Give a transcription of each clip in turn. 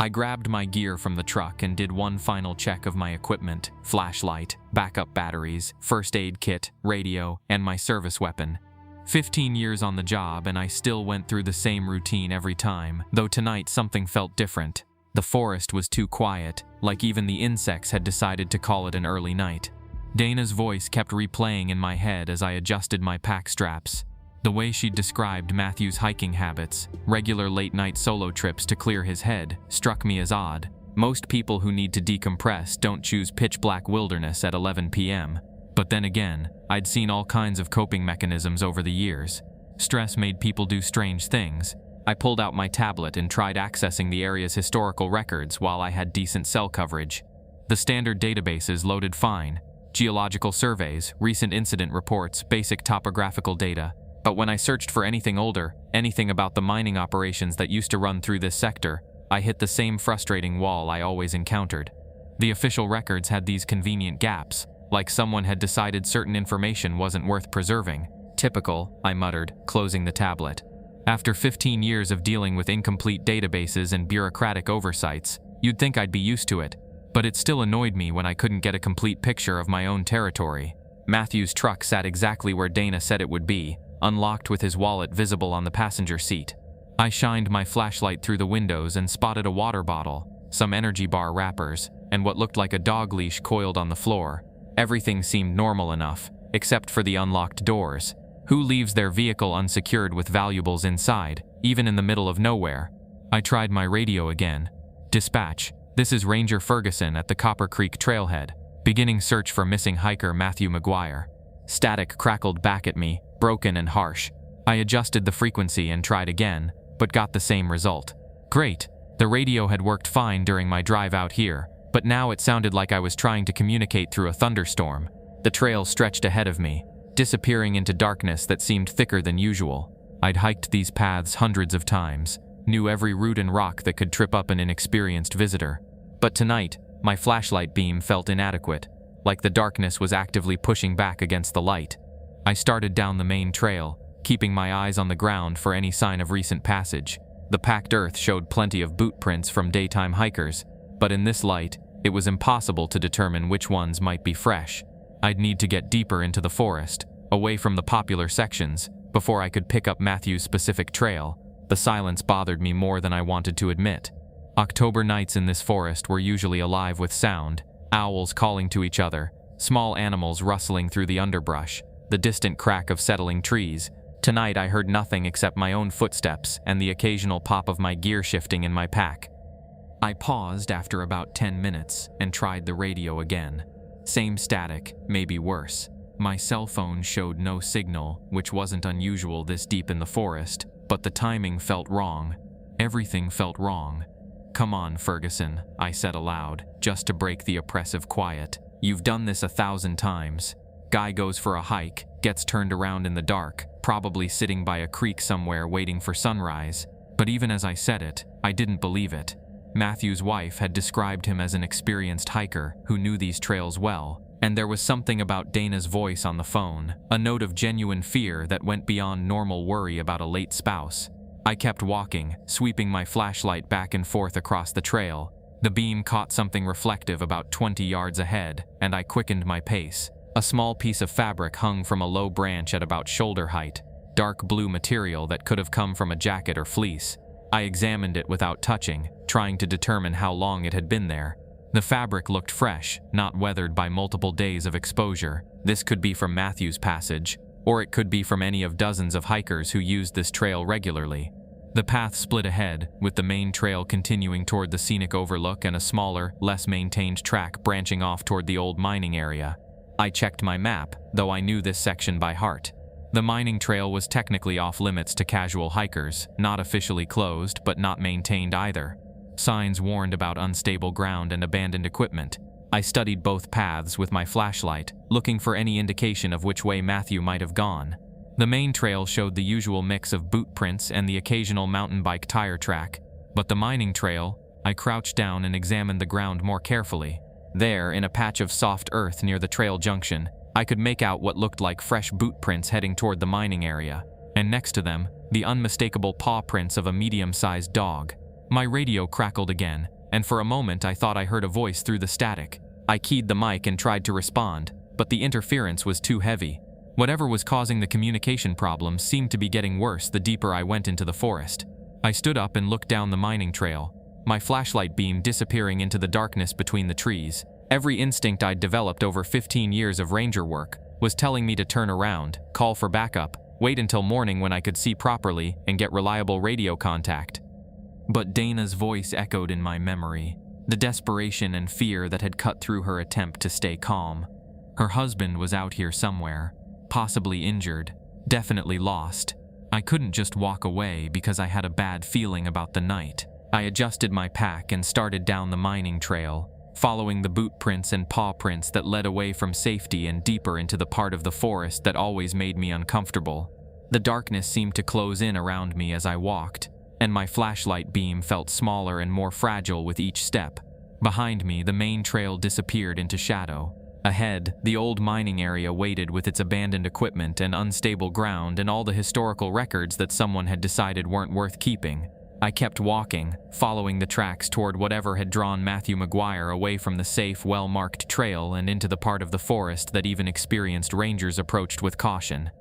I grabbed my gear from the truck and did one final check of my equipment: flashlight, backup batteries, first aid kit, radio, and my service weapon. 15 years on the job and I still went through the same routine every time, though tonight something felt different. The forest was too quiet, like even the insects had decided to call it an early night. Dana's voice kept replaying in my head as I adjusted my pack straps. The way she described Matthew's hiking habits, regular late-night solo trips to clear his head, struck me as odd. Most people who need to decompress don't choose pitch-black wilderness at 11 p.m. But then again, I'd seen all kinds of coping mechanisms over the years. Stress made people do strange things. I pulled out my tablet and tried accessing the area's historical records while I had decent cell coverage. The standard databases loaded fine: geological surveys, recent incident reports, basic topographical data. But when I searched for anything older, anything about the mining operations that used to run through this sector, I hit the same frustrating wall I always encountered. The official records had these convenient gaps, like someone had decided certain information wasn't worth preserving. Typical, I muttered, closing the tablet. After 15 years of dealing with incomplete databases and bureaucratic oversights, you'd think I'd be used to it. But it still annoyed me when I couldn't get a complete picture of my own territory. Matthew's truck sat exactly where Dana said it would be, unlocked with his wallet visible on the passenger seat. I shined my flashlight through the windows and spotted a water bottle, some energy bar wrappers, and what looked like a dog leash coiled on the floor. Everything seemed normal enough, except for the unlocked doors. Who leaves their vehicle unsecured with valuables inside, even in the middle of nowhere? I tried my radio again. Dispatch, this is Ranger Ferguson at the Copper Creek trailhead, beginning search for missing hiker Matthew McGuire. Static crackled back at me, broken and harsh. I adjusted the frequency and tried again, but got the same result. Great. The radio had worked fine during my drive out here, but now it sounded like I was trying to communicate through a thunderstorm. The trail stretched ahead of me, disappearing into darkness that seemed thicker than usual. I'd hiked these paths hundreds of times, knew every root and rock that could trip up an inexperienced visitor. But tonight, my flashlight beam felt inadequate, like the darkness was actively pushing back against the light. I started down the main trail, keeping my eyes on the ground for any sign of recent passage. The packed earth showed plenty of boot prints from daytime hikers, but in this light, it was impossible to determine which ones might be fresh. I'd need to get deeper into the forest, away from the popular sections, before I could pick up Matthew's specific trail. The silence bothered me more than I wanted to admit. October nights in this forest were usually alive with sound: owls calling to each other, small animals rustling through the underbrush, the distant crack of settling trees. Tonight I heard nothing except my own footsteps and the occasional pop of my gear shifting in my pack. I paused after about 10 minutes and tried the radio again. Same static, maybe worse. My cell phone showed no signal, which wasn't unusual this deep in the forest, but the timing felt wrong. Everything felt wrong. "Come on, Ferguson," I said aloud, just to break the oppressive quiet. "You've done this 1,000 times. Guy goes for a hike, gets turned around in the dark, probably sitting by a creek somewhere waiting for sunrise." But even as I said it, I didn't believe it. Matthew's wife had described him as an experienced hiker who knew these trails well, and there was something about Dana's voice on the phone, a note of genuine fear that went beyond normal worry about a late spouse. I kept walking, sweeping my flashlight back and forth across the trail. The beam caught something reflective about 20 yards ahead, and I quickened my pace. A small piece of fabric hung from a low branch at about shoulder height, dark blue material that could have come from a jacket or fleece. I examined it without touching, trying to determine how long it had been there. The fabric looked fresh, not weathered by multiple days of exposure. This could be from Matthew's passage, or it could be from any of dozens of hikers who used this trail regularly. The path split ahead, with the main trail continuing toward the scenic overlook and a smaller, less maintained track branching off toward the old mining area. I checked my map, though I knew this section by heart. The mining trail was technically off-limits to casual hikers, not officially closed but not maintained either. Signs warned about unstable ground and abandoned equipment. I studied both paths with my flashlight, looking for any indication of which way Matthew might have gone. The main trail showed the usual mix of boot prints and the occasional mountain bike tire track, but the mining trail, I crouched down and examined the ground more carefully. There, in a patch of soft earth near the trail junction, I could make out what looked like fresh boot prints heading toward the mining area, and next to them, the unmistakable paw prints of a medium-sized dog. My radio crackled again, and for a moment I thought I heard a voice through the static. I keyed the mic and tried to respond, but the interference was too heavy. Whatever was causing the communication problem seemed to be getting worse the deeper I went into the forest. I stood up and looked down the mining trail, my flashlight beam disappearing into the darkness between the trees. Every instinct I'd developed over 15 years of ranger work was telling me to turn around, call for backup, wait until morning when I could see properly, and get reliable radio contact. But Dana's voice echoed in my memory, the desperation and fear that had cut through her attempt to stay calm. Her husband was out here somewhere, possibly injured, definitely lost. I couldn't just walk away because I had a bad feeling about the night. I adjusted my pack and started down the mining trail, following the boot prints and paw prints that led away from safety and deeper into the part of the forest that always made me uncomfortable. The darkness seemed to close in around me as I walked, and my flashlight beam felt smaller and more fragile with each step. Behind me, the main trail disappeared into shadow. Ahead, the old mining area waited with its abandoned equipment and unstable ground and all the historical records that someone had decided weren't worth keeping. I kept walking, following the tracks toward whatever had drawn Matthew McGuire away from the safe, well-marked trail and into the part of the forest that even experienced rangers approached with caution.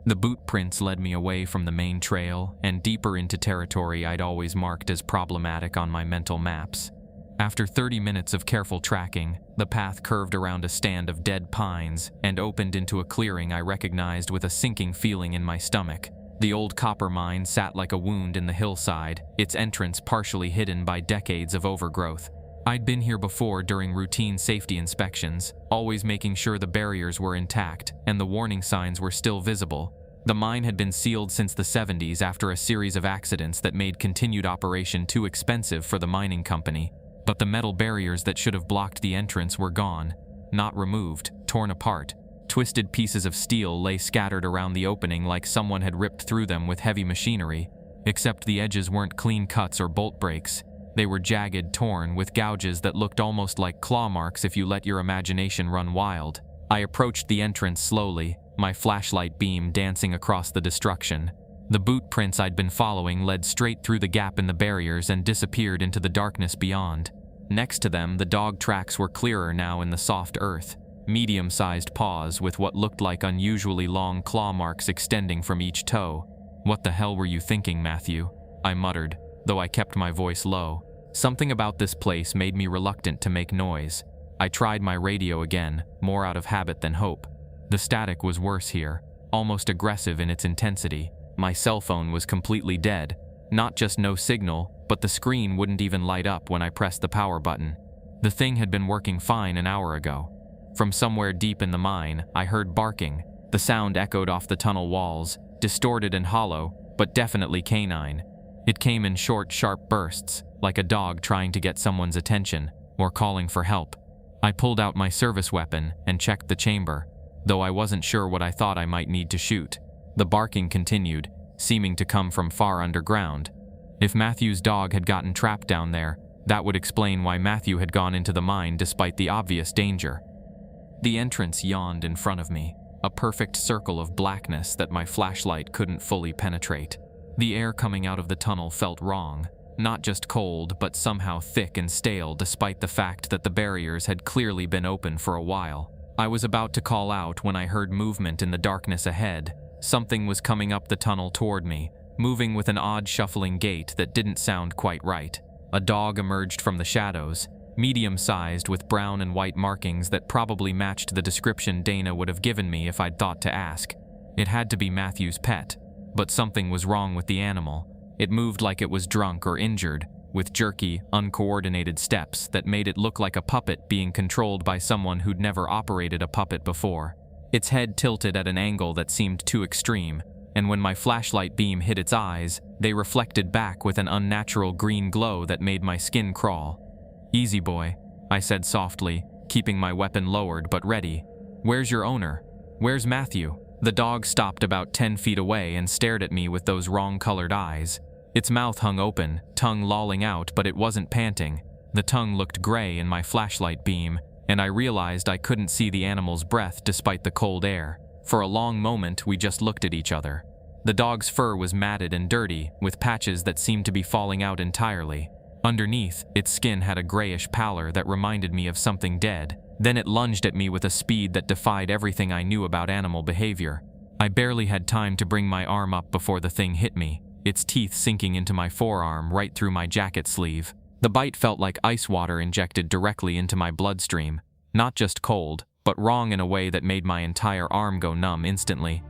The boot prints led me away from the main trail and deeper into territory I'd always marked as problematic on my mental maps. After 30 minutes of careful tracking, the path curved around a stand of dead pines and opened into a clearing I recognized with a sinking feeling in my stomach. The old copper mine sat like a wound in the hillside, its entrance partially hidden by decades of overgrowth. I'd been here before during routine safety inspections, always making sure the barriers were intact and the warning signs were still visible. The mine had been sealed since the 70s after a series of accidents that made continued operation too expensive for the mining company. But the metal barriers that should have blocked the entrance were gone, not removed, torn apart. Twisted pieces of steel lay scattered around the opening like someone had ripped through them with heavy machinery, except the edges weren't clean cuts or bolt breaks. They were jagged, torn, with gouges that looked almost like claw marks if you let your imagination run wild. I approached the entrance slowly, my flashlight beam dancing across the destruction. The boot prints I'd been following led straight through the gap in the barriers and disappeared into the darkness beyond. Next to them, the dog tracks were clearer now in the soft earth. Medium-sized paws with what looked like unusually long claw marks extending from each toe. "What the hell were you thinking, Matthew?" I muttered, though I kept my voice low. Something about this place made me reluctant to make noise. I tried my radio again, more out of habit than hope. The static was worse here, almost aggressive in its intensity. My cell phone was completely dead. Not just no signal, but the screen wouldn't even light up when I pressed the power button. The thing had been working fine an hour ago. From somewhere deep in the mine, I heard barking. The sound echoed off the tunnel walls, distorted and hollow, but definitely canine. It came in short, sharp bursts, like a dog trying to get someone's attention, or calling for help. I pulled out my service weapon and checked the chamber, though I wasn't sure what I thought I might need to shoot. The barking continued, seeming to come from far underground. If Matthew's dog had gotten trapped down there, that would explain why Matthew had gone into the mine despite the obvious danger. The entrance yawned in front of me, a perfect circle of blackness that my flashlight couldn't fully penetrate. The air coming out of the tunnel felt wrong, not just cold, but somehow thick and stale despite the fact that the barriers had clearly been open for a while. I was about to call out when I heard movement in the darkness ahead. Something was coming up the tunnel toward me, moving with an odd shuffling gait that didn't sound quite right. A dog emerged from the shadows, medium-sized with brown and white markings that probably matched the description Dana would have given me if I'd thought to ask. It had to be Matthew's pet, but something was wrong with the animal. It moved like it was drunk or injured, with jerky, uncoordinated steps that made it look like a puppet being controlled by someone who'd never operated a puppet before. Its head tilted at an angle that seemed too extreme, and when my flashlight beam hit its eyes, they reflected back with an unnatural green glow that made my skin crawl. "Easy, boy," I said softly, keeping my weapon lowered but ready. "Where's your owner? Where's Matthew?" The dog stopped about 10 feet away and stared at me with those wrong-colored eyes. Its mouth hung open, tongue lolling out, but it wasn't panting. The tongue looked gray in my flashlight beam, and I realized I couldn't see the animal's breath despite the cold air. For a long moment, we just looked at each other. The dog's fur was matted and dirty, with patches that seemed to be falling out entirely. Underneath, its skin had a grayish pallor that reminded me of something dead. Then it lunged at me with a speed that defied everything I knew about animal behavior. I barely had time to bring my arm up before the thing hit me, its teeth sinking into my forearm right through my jacket sleeve. The bite felt like ice water injected directly into my bloodstream. Not just cold, but wrong in a way that made my entire arm go numb instantly.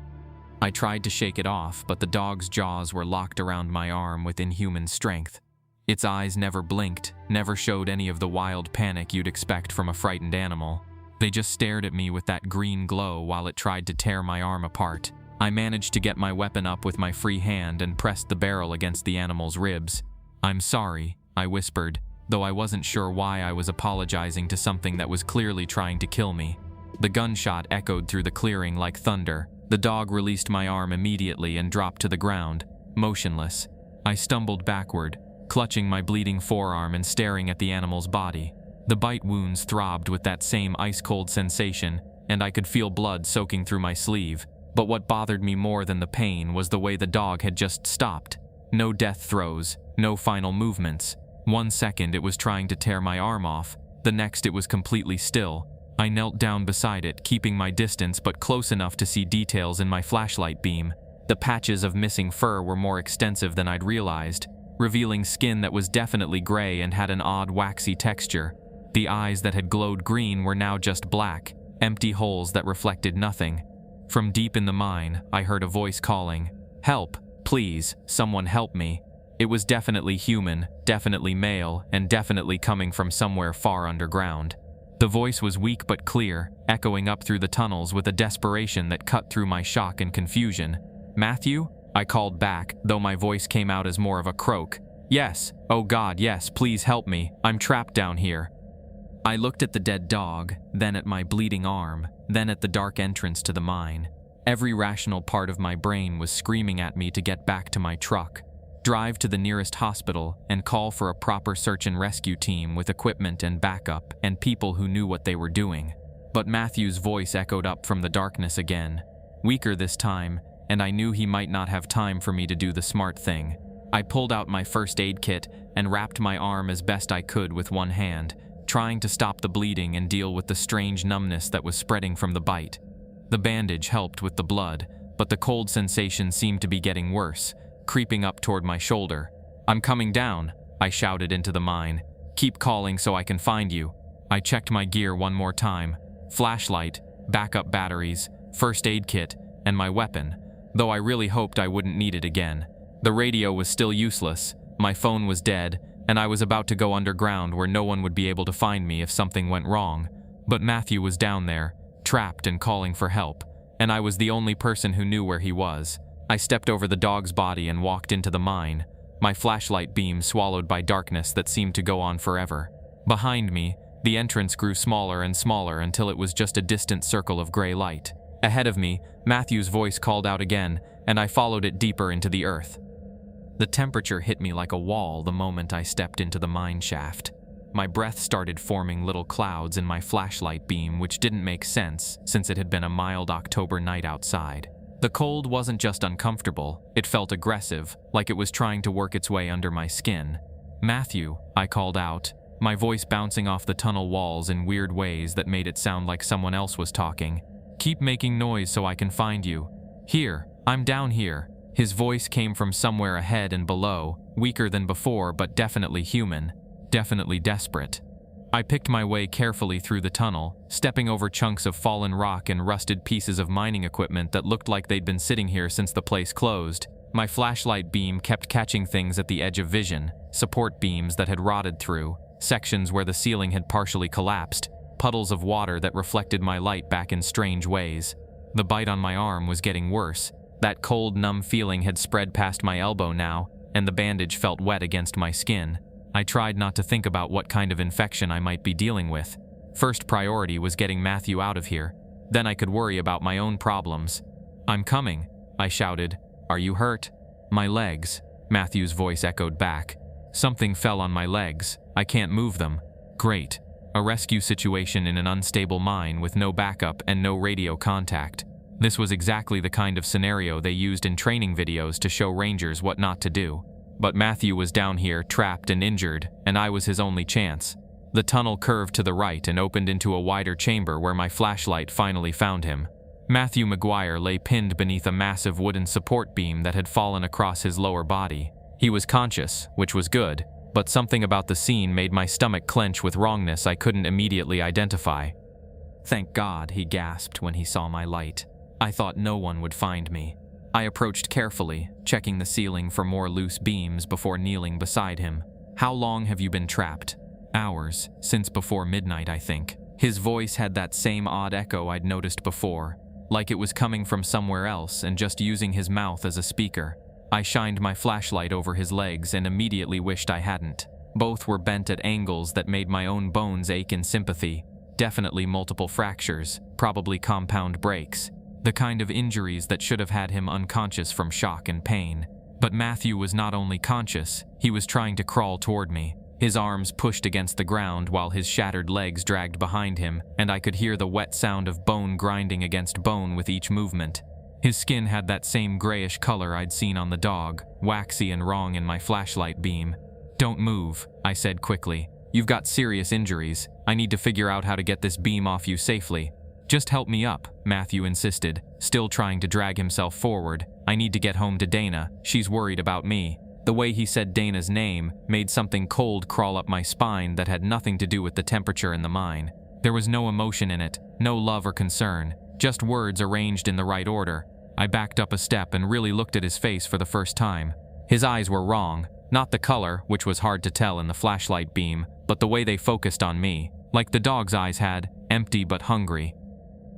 I tried to shake it off, but the dog's jaws were locked around my arm with inhuman strength. Its eyes never blinked, never showed any of the wild panic you'd expect from a frightened animal. They just stared at me with that green glow while it tried to tear my arm apart. I managed to get my weapon up with my free hand and pressed the barrel against the animal's ribs. "I'm sorry," I whispered, though I wasn't sure why I was apologizing to something that was clearly trying to kill me. The gunshot echoed through the clearing like thunder. The dog released my arm immediately and dropped to the ground, motionless. I stumbled backward, clutching my bleeding forearm and staring at the animal's body. The bite wounds throbbed with that same ice-cold sensation, and I could feel blood soaking through my sleeve. But what bothered me more than the pain was the way the dog had just stopped. No death throes, no final movements. 1 second it was trying to tear my arm off, the next it was completely still. I knelt down beside it, keeping my distance but close enough to see details in my flashlight beam. The patches of missing fur were more extensive than I'd realized, revealing skin that was definitely gray and had an odd waxy texture. The eyes that had glowed green were now just black, empty holes that reflected nothing. From deep in the mine, I heard a voice calling, "Help, please, someone help me." It was definitely human, definitely male, and definitely coming from somewhere far underground. The voice was weak but clear, echoing up through the tunnels with a desperation that cut through my shock and confusion. "Matthew?" I called back, though my voice came out as more of a croak. "Yes, oh God, yes, please help me, I'm trapped down here." I looked at the dead dog, then at my bleeding arm, then at the dark entrance to the mine. Every rational part of my brain was screaming at me to get back to my truck, drive to the nearest hospital, and call for a proper search and rescue team with equipment and backup and people who knew what they were doing. But Matthew's voice echoed up from the darkness again, weaker this time, and I knew he might not have time for me to do the smart thing. I pulled out my first aid kit and wrapped my arm as best I could with one hand, trying to stop the bleeding and deal with the strange numbness that was spreading from the bite. The bandage helped with the blood, but the cold sensation seemed to be getting worse, creeping up toward my shoulder. "I'm coming down," I shouted into the mine. "Keep calling so I can find you." I checked my gear one more time. Flashlight, backup batteries, first aid kit, and my weapon, though I really hoped I wouldn't need it again. The radio was still useless, my phone was dead, and I was about to go underground where no one would be able to find me if something went wrong. But Matthew was down there, trapped and calling for help, and I was the only person who knew where he was. I stepped over the dog's body and walked into the mine, my flashlight beam swallowed by darkness that seemed to go on forever. Behind me, the entrance grew smaller and smaller until it was just a distant circle of gray light. Ahead of me, Matthew's voice called out again, and I followed it deeper into the earth. The temperature hit me like a wall the moment I stepped into the mine shaft. My breath started forming little clouds in my flashlight beam, which didn't make sense since it had been a mild October night outside. The cold wasn't just uncomfortable, it felt aggressive, like it was trying to work its way under my skin. "Matthew," I called out, my voice bouncing off the tunnel walls in weird ways that made it sound like someone else was talking. "Keep making noise so I can find you." "Here, I'm down here." His voice came from somewhere ahead and below, weaker than before but definitely human, definitely desperate. I picked my way carefully through the tunnel, stepping over chunks of fallen rock and rusted pieces of mining equipment that looked like they'd been sitting here since the place closed. My flashlight beam kept catching things at the edge of vision, support beams that had rotted through, sections where the ceiling had partially collapsed, puddles of water that reflected my light back in strange ways. The bite on my arm was getting worse. That cold, numb feeling had spread past my elbow now, and the bandage felt wet against my skin. I tried not to think about what kind of infection I might be dealing with. First priority was getting Matthew out of here. Then I could worry about my own problems. "I'm coming," I shouted. "Are you hurt?" "My legs," Matthew's voice echoed back. "Something fell on my legs. I can't move them." "Great. A rescue situation in an unstable mine with no backup and no radio contact. This was exactly the kind of scenario they used in training videos to show rangers what not to do. But Matthew was down here, trapped and injured, and I was his only chance. The tunnel curved to the right and opened into a wider chamber where my flashlight finally found him. Matthew McGuire lay pinned beneath a massive wooden support beam that had fallen across his lower body. He was conscious, which was good, but something about the scene made my stomach clench with wrongness I couldn't immediately identify. "Thank God," he gasped when he saw my light. "I thought no one would find me." I approached carefully, checking the ceiling for more loose beams before kneeling beside him. "How long have you been trapped?" "Hours, since before midnight, I think." His voice had that same odd echo I'd noticed before, like it was coming from somewhere else and just using his mouth as a speaker. I shined my flashlight over his legs and immediately wished I hadn't. Both were bent at angles that made my own bones ache in sympathy. Definitely multiple fractures, probably compound breaks. The kind of injuries that should have had him unconscious from shock and pain. But Matthew was not only conscious, he was trying to crawl toward me. His arms pushed against the ground while his shattered legs dragged behind him, and I could hear the wet sound of bone grinding against bone with each movement. His skin had that same grayish color I'd seen on the dog, waxy and wrong in my flashlight beam. "Don't move," I said quickly. "You've got serious injuries. I need to figure out how to get this beam off you safely." "Just help me up," Matthew insisted, still trying to drag himself forward. "I need to get home to Dana. She's worried about me." The way he said Dana's name made something cold crawl up my spine that had nothing to do with the temperature in the mine. There was no emotion in it, no love or concern, just words arranged in the right order. I backed up a step and really looked at his face for the first time. His eyes were wrong, not the color, which was hard to tell in the flashlight beam, but the way they focused on me, like the dog's eyes had, empty but hungry.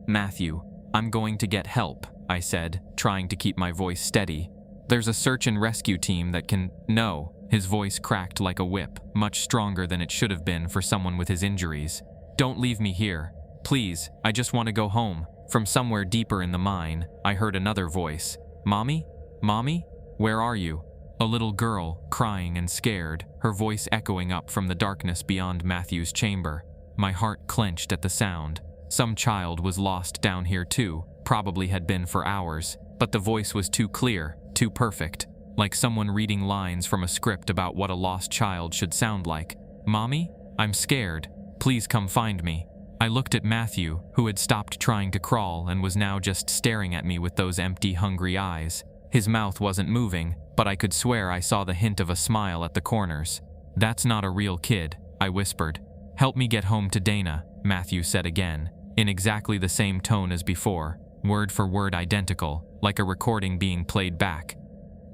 "Matthew, I'm going to get help," I said, trying to keep my voice steady. "There's a search and rescue team that can—" "No." His voice cracked like a whip, much stronger than it should have been for someone with his injuries. "Don't leave me here. Please, I just want to go home." From somewhere deeper in the mine, I heard another voice. "Mommy? Mommy? Where are you?" A little girl, crying and scared, her voice echoing up from the darkness beyond Matthew's chamber. My heart clenched at the sound. Some child was lost down here too, probably had been for hours, but the voice was too clear, too perfect, like someone reading lines from a script about what a lost child should sound like. "Mommy? I'm scared. Please come find me." I looked at Matthew, who had stopped trying to crawl and was now just staring at me with those empty, hungry eyes. His mouth wasn't moving, but I could swear I saw the hint of a smile at the corners. "That's not a real kid," I whispered. "Help me get home to Dana," Matthew said again, in exactly the same tone as before, word for word identical, like a recording being played back.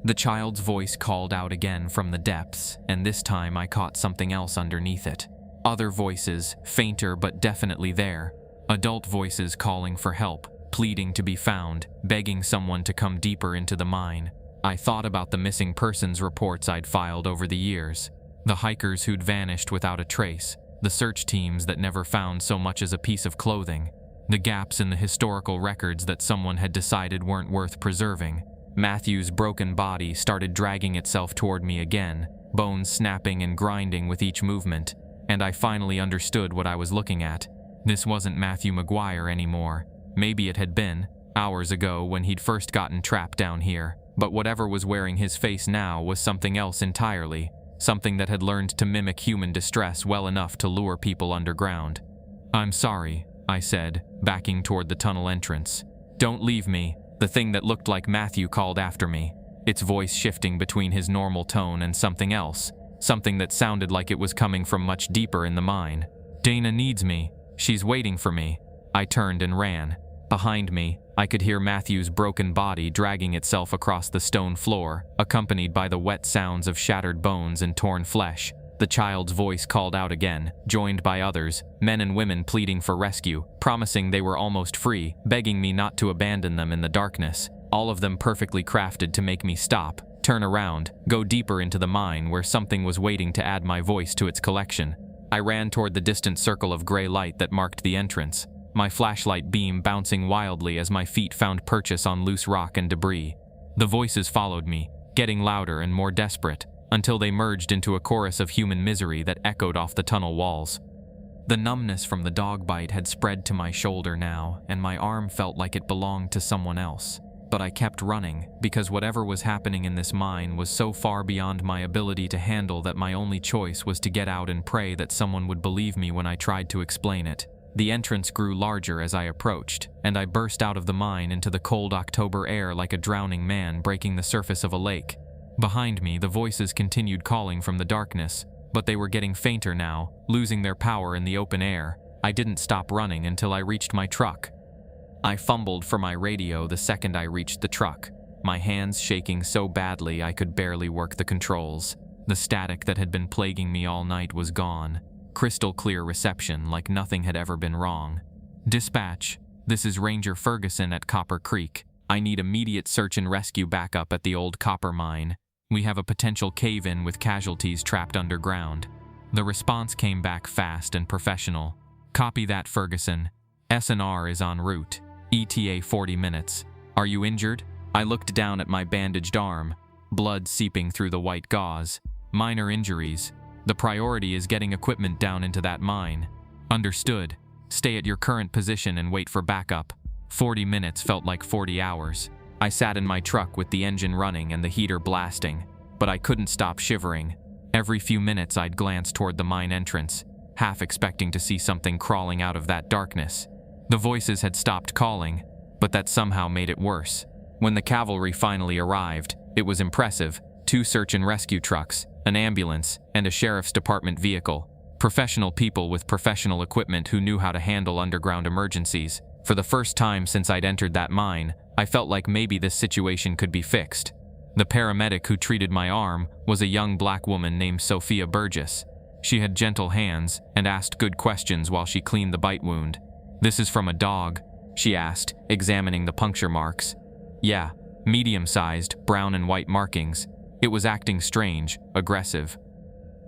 The child's voice called out again from the depths, and this time I caught something else underneath it. Other voices, fainter but definitely there. Adult voices calling for help, pleading to be found, begging someone to come deeper into the mine. I thought about the missing persons reports I'd filed over the years. The hikers who'd vanished without a trace. The search teams that never found so much as a piece of clothing. The gaps in the historical records that someone had decided weren't worth preserving. Matthew's broken body started dragging itself toward me again, bones snapping and grinding with each movement, and I finally understood what I was looking at. This wasn't Matthew McGuire anymore. Maybe it had been, hours ago when he'd first gotten trapped down here, but whatever was wearing his face now was something else entirely. Something that had learned to mimic human distress well enough to lure people underground. "I'm sorry," I said, backing toward the tunnel entrance. "Don't leave me," the thing that looked like Matthew called after me, its voice shifting between his normal tone and something else, something that sounded like it was coming from much deeper in the mine. "Dana needs me. She's waiting for me." I turned and ran. Behind me, I could hear Matthew's broken body dragging itself across the stone floor, accompanied by the wet sounds of shattered bones and torn flesh. The child's voice called out again, joined by others, men and women pleading for rescue, promising they were almost free, begging me not to abandon them in the darkness, all of them perfectly crafted to make me stop, turn around, go deeper into the mine where something was waiting to add my voice to its collection. I ran toward the distant circle of gray light that marked the entrance, my flashlight beam bouncing wildly as my feet found purchase on loose rock and debris. The voices followed me, getting louder and more desperate, until they merged into a chorus of human misery that echoed off the tunnel walls. The numbness from the dog bite had spread to my shoulder now, and my arm felt like it belonged to someone else. But I kept running, because whatever was happening in this mine was so far beyond my ability to handle that my only choice was to get out and pray that someone would believe me when I tried to explain it. The entrance grew larger as I approached, and I burst out of the mine into the cold October air like a drowning man breaking the surface of a lake. Behind me, the voices continued calling from the darkness, but they were getting fainter now, losing their power in the open air. I didn't stop running until I reached my truck. I fumbled for my radio the second I reached the truck, my hands shaking so badly I could barely work the controls. The static that had been plaguing me all night was gone. Crystal clear reception like nothing had ever been wrong. Dispatch, this is Ranger Ferguson at Copper Creek. I need immediate search and rescue backup at the old copper mine. We have a potential cave-in with casualties trapped underground. The response came back fast and professional. Copy that, Ferguson. S&R is en route. ETA 40 minutes. Are you injured? I looked down at my bandaged arm, blood seeping through the white gauze. Minor injuries. The priority is getting equipment down into that mine. Understood. Stay at your current position and wait for backup. 40 minutes felt like 40 hours. I sat in my truck with the engine running and the heater blasting, but I couldn't stop shivering. Every few minutes I'd glance toward the mine entrance, half expecting to see something crawling out of that darkness. The voices had stopped calling, but that somehow made it worse. When the cavalry finally arrived, it was impressive. 2 search and rescue trucks, an ambulance, and a sheriff's department vehicle. Professional people with professional equipment who knew how to handle underground emergencies. For the first time since I'd entered that mine, I felt like maybe this situation could be fixed. The paramedic who treated my arm was a young black woman named Sophia Burgess. She had gentle hands and asked good questions while she cleaned the bite wound. "This is from a dog?" she asked, examining the puncture marks. "Yeah, medium-sized, brown and white markings. It was acting strange, aggressive."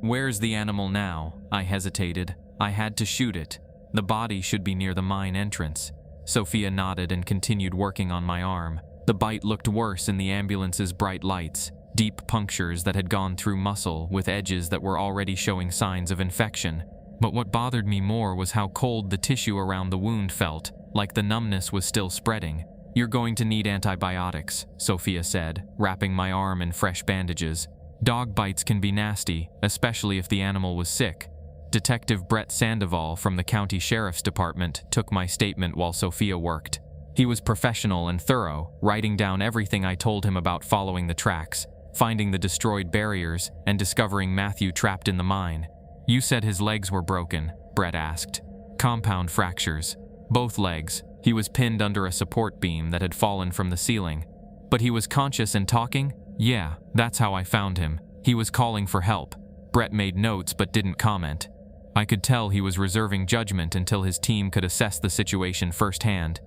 "Where's the animal now?" I hesitated. "I had to shoot it. The body should be near the mine entrance." Sophia nodded and continued working on my arm. The bite looked worse in the ambulance's bright lights, deep punctures that had gone through muscle with edges that were already showing signs of infection. But what bothered me more was how cold the tissue around the wound felt, like the numbness was still spreading. "You're going to need antibiotics," Sophia said, wrapping my arm in fresh bandages. "Dog bites can be nasty, especially if the animal was sick." Detective Brett Sandoval from the county sheriff's department took my statement while Sophia worked. He was professional and thorough, writing down everything I told him about following the tracks, finding the destroyed barriers, and discovering Matthew trapped in the mine. "You said his legs were broken," Brett asked. "Compound fractures. Both legs. He was pinned under a support beam that had fallen from the ceiling. But he was conscious and talking? Yeah, that's how I found him. He was calling for help." Brett made notes but didn't comment. I could tell he was reserving judgment until his team could assess the situation firsthand.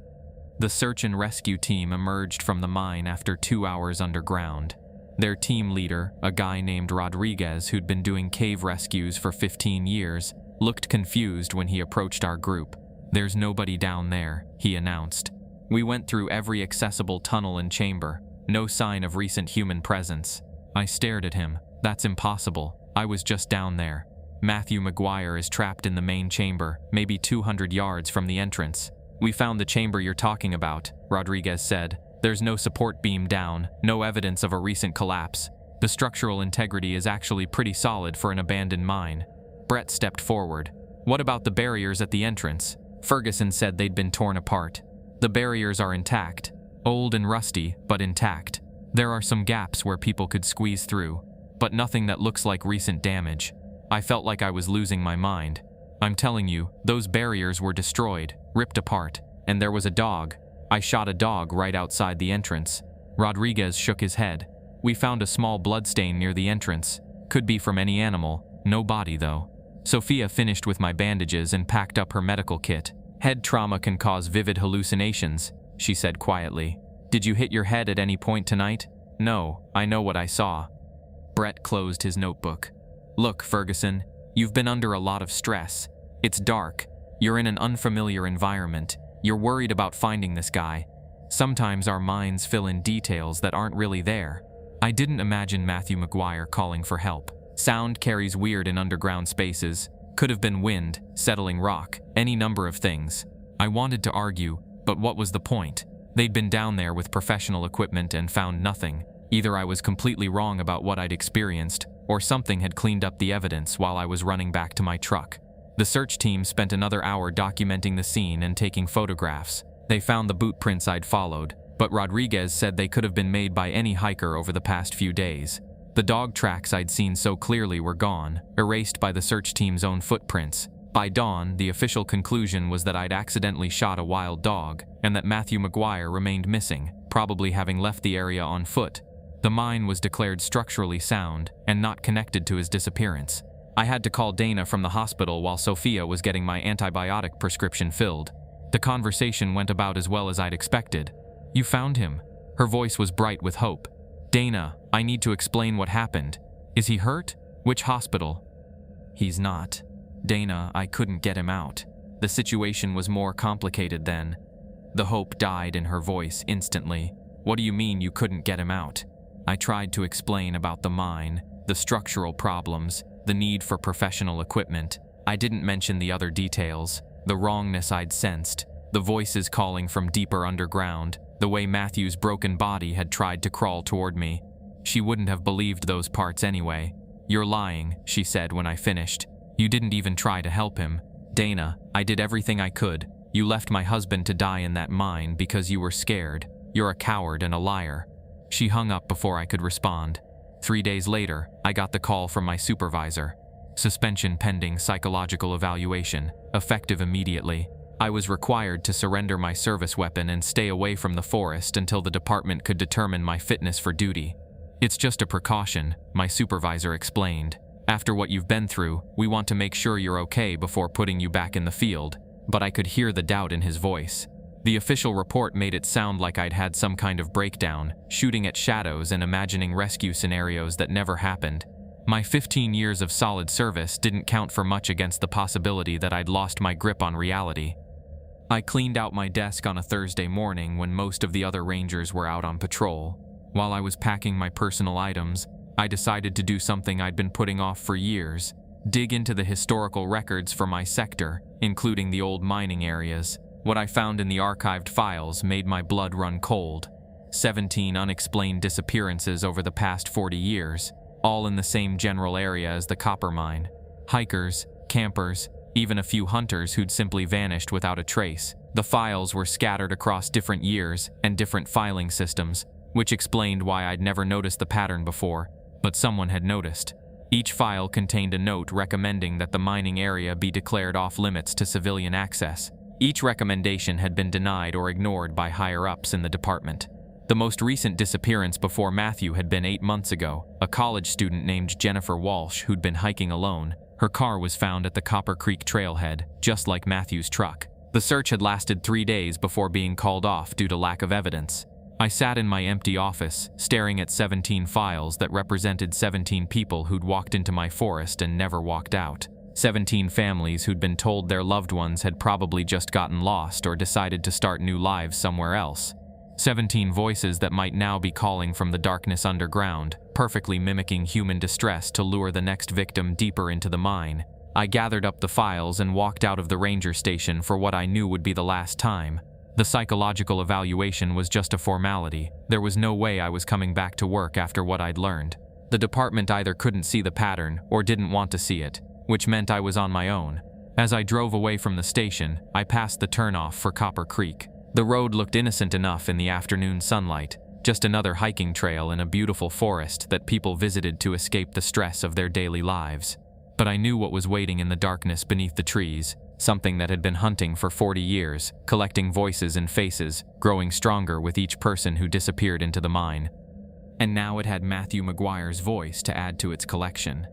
The search and rescue team emerged from the mine after 2 hours underground. Their team leader, a guy named Rodriguez who'd been doing cave rescues for 15 years, looked confused when he approached our group. "There's nobody down there," he announced. "We went through every accessible tunnel and chamber. No sign of recent human presence." I stared at him. "That's impossible. I was just down there. Matthew McGuire is trapped in the main chamber, maybe 200 yards from the entrance." "We found the chamber you're talking about," Rodriguez said. "There's no support beam down, no evidence of a recent collapse. The structural integrity is actually pretty solid for an abandoned mine." Brett stepped forward. "What about the barriers at the entrance?" Ferguson said they'd been torn apart. "The barriers are intact. Old and rusty, but intact. There are some gaps where people could squeeze through, but nothing that looks like recent damage." I felt like I was losing my mind. "I'm telling you, those barriers were destroyed, ripped apart, and there was a dog. I shot a dog right outside the entrance." Rodriguez shook his head. "We found a small bloodstain near the entrance. Could be from any animal. No body, though." Sophia finished with my bandages and packed up her medical kit. "Head trauma can cause vivid hallucinations," she said quietly. "Did you hit your head at any point tonight?" "No, I know what I saw." Brett closed his notebook. "Look, Ferguson, you've been under a lot of stress. It's dark. You're in an unfamiliar environment. You're worried about finding this guy. Sometimes our minds fill in details that aren't really there. I didn't imagine Matthew McGuire calling for help. Sound carries weird in underground spaces. Could have been wind, settling rock, any number of things. I wanted to argue, but what was the point? They'd been down there with professional equipment and found nothing. Either I was completely wrong about what I'd experienced, or something had cleaned up the evidence while I was running back to my truck. The search team spent another hour documenting the scene and taking photographs. They found the boot prints I'd followed, but Rodriguez said they could have been made by any hiker over the past few days. The dog tracks I'd seen so clearly were gone, erased by the search team's own footprints. By dawn, the official conclusion was that I'd accidentally shot a wild dog, and that Matthew McGuire remained missing, probably having left the area on foot. The mine was declared structurally sound and not connected to his disappearance. I had to call Dana from the hospital while Sophia was getting my antibiotic prescription filled. The conversation went about as well as I'd expected. "You found him." Her voice was bright with hope. "Dana, I need to explain what happened. Is he hurt? Which hospital?" "He's not. Dana, I couldn't get him out. The situation was more complicated then." The hope died in her voice instantly. "What do you mean you couldn't get him out?" I tried to explain about the mine, the structural problems, the need for professional equipment. I didn't mention the other details, the wrongness I'd sensed, the voices calling from deeper underground, the way Matthew's broken body had tried to crawl toward me. She wouldn't have believed those parts anyway. "You're lying," she said when I finished. "You didn't even try to help him. Dana, I did everything I could. You left my husband to die in that mine because you were scared. You're a coward and a liar." She hung up before I could respond. 3 days later, I got the call from my supervisor. Suspension pending psychological evaluation, effective immediately. I was required to surrender my service weapon and stay away from the forest until the department could determine my fitness for duty. "It's just a precaution," my supervisor explained. "After what you've been through, we want to make sure you're okay before putting you back in the field." But I could hear the doubt in his voice. The official report made it sound like I'd had some kind of breakdown, shooting at shadows and imagining rescue scenarios that never happened. My 15 years of solid service didn't count for much against the possibility that I'd lost my grip on reality. I cleaned out my desk on a Thursday morning when most of the other rangers were out on patrol. While I was packing my personal items, I decided to do something I'd been putting off for years: dig into the historical records for my sector, including the old mining areas. What I found in the archived files made my blood run cold. 17 unexplained disappearances over the past 40 years, all in the same general area as the copper mine. Hikers, campers, even a few hunters who'd simply vanished without a trace. The files were scattered across different years and different filing systems, which explained why I'd never noticed the pattern before, but someone had noticed. Each file contained a note recommending that the mining area be declared off-limits to civilian access. Each recommendation had been denied or ignored by higher-ups in the department. The most recent disappearance before Matthew had been 8 months ago. A college student named Jennifer Walsh who'd been hiking alone. Her car was found at the Copper Creek trailhead, just like Matthew's truck. The search had lasted 3 days before being called off due to lack of evidence. I sat in my empty office, staring at 17 files that represented 17 people who'd walked into my forest and never walked out. 17 families who'd been told their loved ones had probably just gotten lost or decided to start new lives somewhere else. 17 voices that might now be calling from the darkness underground, perfectly mimicking human distress to lure the next victim deeper into the mine. I gathered up the files and walked out of the ranger station for what I knew would be the last time. The psychological evaluation was just a formality. There was no way I was coming back to work after what I'd learned. The department either couldn't see the pattern or didn't want to see it, which meant I was on my own. As I drove away from the station, I passed the turnoff for Copper Creek. The road looked innocent enough in the afternoon sunlight, just another hiking trail in a beautiful forest that people visited to escape the stress of their daily lives. But I knew what was waiting in the darkness beneath the trees, something that had been hunting for 40 years, collecting voices and faces, growing stronger with each person who disappeared into the mine. And now it had Matthew McGuire's voice to add to its collection.